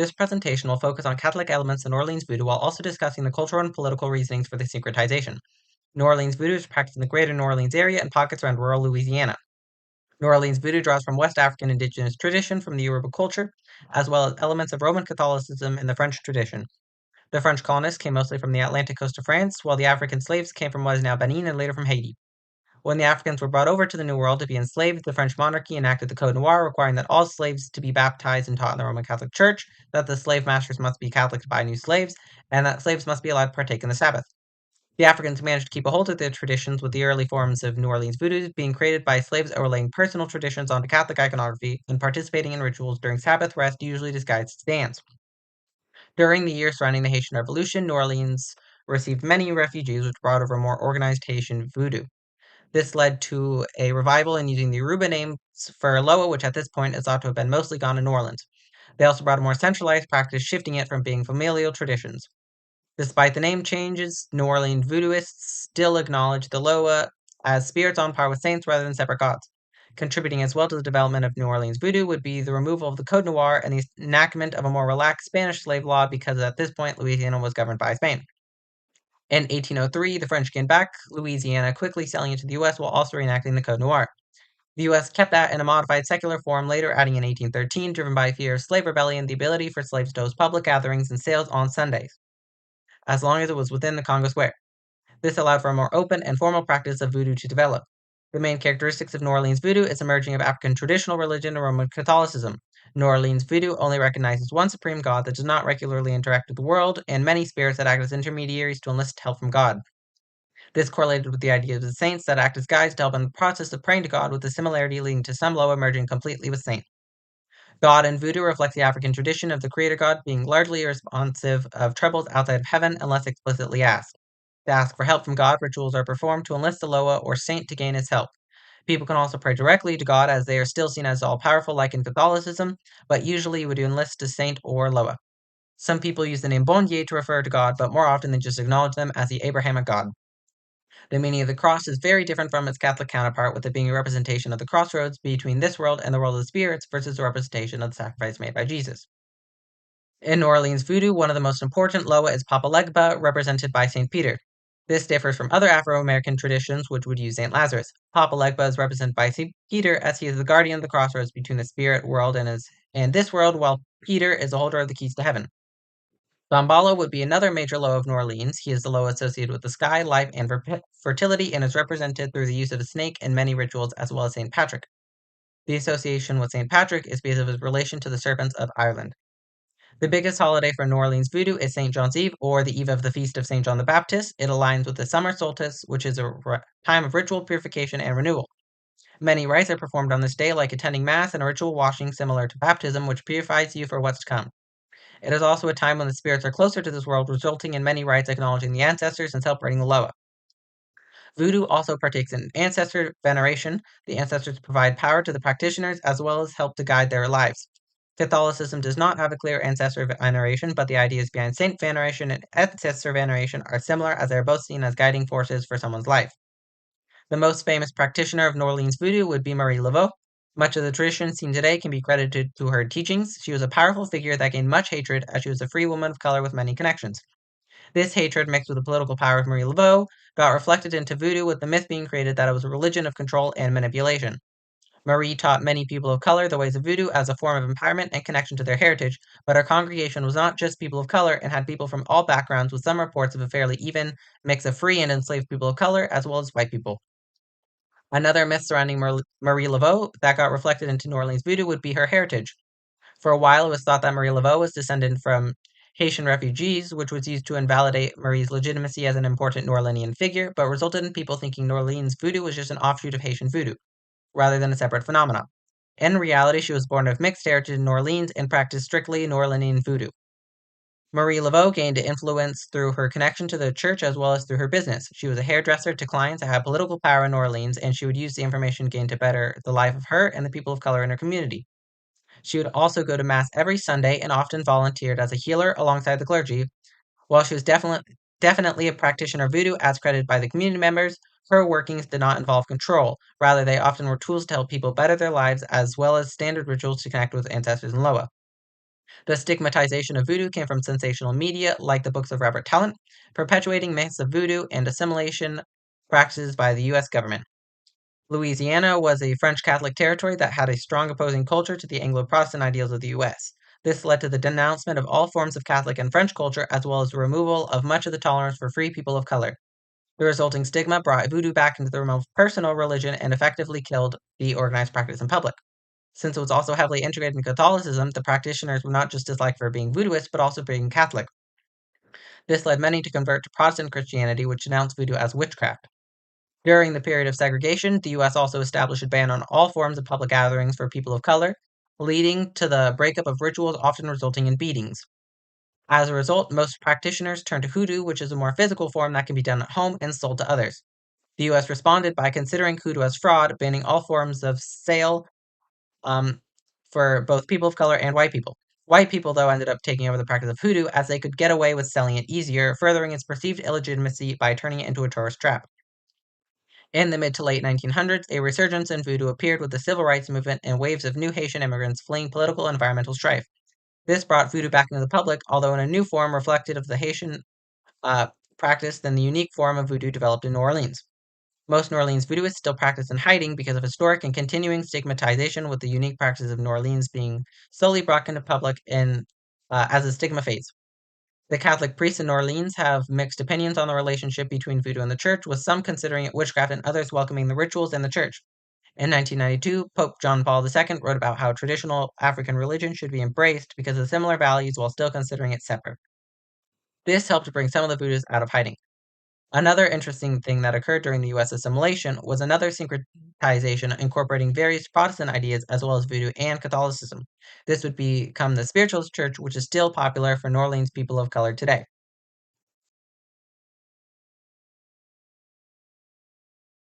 This presentation will focus on Catholic elements in New Orleans voodoo while also discussing the cultural and political reasonings for the syncretization. New Orleans voodoo is practiced in the greater New Orleans area and pockets around rural Louisiana. New Orleans voodoo draws from West African indigenous tradition from the Yoruba culture, as well as elements of Roman Catholicism and the French tradition. The French colonists came mostly from the Atlantic coast of France, while the African slaves came from what is now Benin and later from Haiti. When the Africans were brought over to the New World to be enslaved, the French monarchy enacted the Code Noir, requiring that all slaves to be baptized and taught in the Roman Catholic Church, that the slave masters must be Catholic to buy new slaves, and that slaves must be allowed to partake in the Sabbath. The Africans managed to keep a hold of their traditions, with the early forms of New Orleans voodoo being created by slaves overlaying personal traditions onto Catholic iconography and participating in rituals during Sabbath rest, usually disguised as dance. During the years surrounding the Haitian Revolution, New Orleans received many refugees, which brought over more organized Haitian voodoo. This led to a revival in using the Yoruba names for Loa, which at this point is thought to have been mostly gone in New Orleans. They also brought a more centralized practice, shifting it from being familial traditions. Despite the name changes, New Orleans voodooists still acknowledge the Loa as spirits on par with saints rather than separate gods. Contributing as well to the development of New Orleans voodoo would be the removal of the Code Noir and the enactment of a more relaxed Spanish slave law, because at this point Louisiana was governed by Spain. In 1803, the French gained back Louisiana, quickly selling it to the U.S. while also reenacting the Code Noir. The U.S. kept that in a modified secular form, later adding in 1813, driven by fear of slave rebellion, the ability for slaves to host public gatherings and sales on Sundays, as long as it was within the Congo Square. This allowed for a more open and formal practice of voodoo to develop. The main characteristics of New Orleans voodoo is a merging of African traditional religion and Roman Catholicism. New Orleans voodoo only recognizes one supreme god that does not regularly interact with the world, and many spirits that act as intermediaries to enlist help from God. This correlated with the idea of the saints that act as guides to help in the process of praying to God, with the similarity leading to some Loa merging completely with saint. God in voodoo reflects the African tradition of the creator god being largely irresponsive of troubles outside of heaven unless explicitly asked. To ask for help from God, rituals are performed to enlist a Loa or saint to gain his help. People can also pray directly to God, as they are still seen as all-powerful like in Catholicism, but usually would enlist a saint or Loa. Some people use the name Bon Dieu to refer to God, but more often they just acknowledge them as the Abrahamic God. The meaning of the cross is very different from its Catholic counterpart, with it being a representation of the crossroads between this world and the world of the spirits versus a representation of the sacrifice made by Jesus. In New Orleans voodoo, one of the most important Loa is Papa Legba, represented by St. Peter. This differs from other Afro-American traditions, which would use St. Lazarus. Papa Legba is represented by St. Peter, as he is the guardian of the crossroads between the spirit world and this world, while Peter is the holder of the keys to heaven. Bambala would be another major Loa of New Orleans. He is the Loa associated with the sky, life, and fertility, and is represented through the use of a snake in many rituals, as well as St. Patrick. The association with St. Patrick is because of his relation to the serpents of Ireland. The biggest holiday for New Orleans voodoo is St. John's Eve, or the eve of the feast of St. John the Baptist. It aligns with the summer solstice, which is a time of ritual purification and renewal. Many rites are performed on this day, like attending Mass and a ritual washing similar to baptism, which purifies you for what's to come. It is also a time when the spirits are closer to this world, resulting in many rites acknowledging the ancestors and celebrating the Loa. Voodoo also partakes in ancestor veneration. The ancestors provide power to the practitioners, as well as help to guide their lives. Catholicism does not have a clear ancestor veneration, but the ideas behind saint veneration and ancestor veneration are similar, as they are both seen as guiding forces for someone's life. The most famous practitioner of New Orleans voodoo would be Marie Laveau. Much of the tradition seen today can be credited to her teachings. She was a powerful figure that gained much hatred, as she was a free woman of color with many connections. This hatred, mixed with the political power of Marie Laveau, got reflected into voodoo, with the myth being created that it was a religion of control and manipulation. Marie taught many people of color the ways of voodoo as a form of empowerment and connection to their heritage, but her congregation was not just people of color and had people from all backgrounds, with some reports of a fairly even mix of free and enslaved people of color, as well as white people. Another myth surrounding Marie Laveau that got reflected into New Orleans voodoo would be her heritage. For a while, it was thought that Marie Laveau was descended from Haitian refugees, which was used to invalidate Marie's legitimacy as an important New Orleanian figure, but resulted in people thinking New Orleans voodoo was just an offshoot of Haitian voodoo, rather than a separate phenomenon. In reality, she was born of mixed heritage in New Orleans and practiced strictly New Orleanian voodoo. Marie Laveau gained influence through her connection to the church as well as through her business. She was a hairdresser to clients that had political power in New Orleans, and she would use the information gained to better the life of her and the people of color in her community. She would also go to Mass every Sunday and often volunteered as a healer alongside the clergy. While she was definitely a practitioner of voodoo, as credited by the community members, her workings did not involve control. Rather, they often were tools to help people better their lives, as well as standard rituals to connect with ancestors and Loa. The stigmatization of voodoo came from sensational media like the books of Robert Tallant, perpetuating myths of voodoo and assimilation practices by the U.S. government. Louisiana was a French Catholic territory that had a strong opposing culture to the Anglo-Protestant ideals of the U.S. This led to the denouncement of all forms of Catholic and French culture, as well as the removal of much of the tolerance for free people of color. The resulting stigma brought voodoo back into the realm of personal religion and effectively killed the organized practice in public. Since it was also heavily integrated in Catholicism, the practitioners were not just disliked for being voodooists, but also being Catholic. This led many to convert to Protestant Christianity, which denounced voodoo as witchcraft. During the period of segregation, the U.S. also established a ban on all forms of public gatherings for people of color, leading to the breakup of rituals, often resulting in beatings. As a result, most practitioners turned to hoodoo, which is a more physical form that can be done at home and sold to others. The U.S. responded by considering hoodoo as fraud, banning all forms of sale for both people of color and white people. White people, though, ended up taking over the practice of hoodoo as they could get away with selling it easier, furthering its perceived illegitimacy by turning it into a tourist trap. In the mid to late 1900s, a resurgence in voodoo appeared with the civil rights movement and waves of new Haitian immigrants fleeing political and environmental strife. This brought voodoo back into the public, although in a new form reflective of the Haitian practice than the unique form of voodoo developed in New Orleans. Most New Orleans voodooists still practice in hiding because of historic and continuing stigmatization, with the unique practice of New Orleans being slowly brought into public as the stigma fades. The Catholic priests in New Orleans have mixed opinions on the relationship between voodoo and the church, with some considering it witchcraft and others welcoming the rituals and the church. In 1992, Pope John Paul II wrote about how traditional African religion should be embraced because of similar values while still considering it separate. This helped bring some of the voodooists out of hiding. Another interesting thing that occurred during the U.S. assimilation was another syncretization incorporating various Protestant ideas as well as voodoo and Catholicism. This would become the spiritualist church, which is still popular for New Orleans people of color today.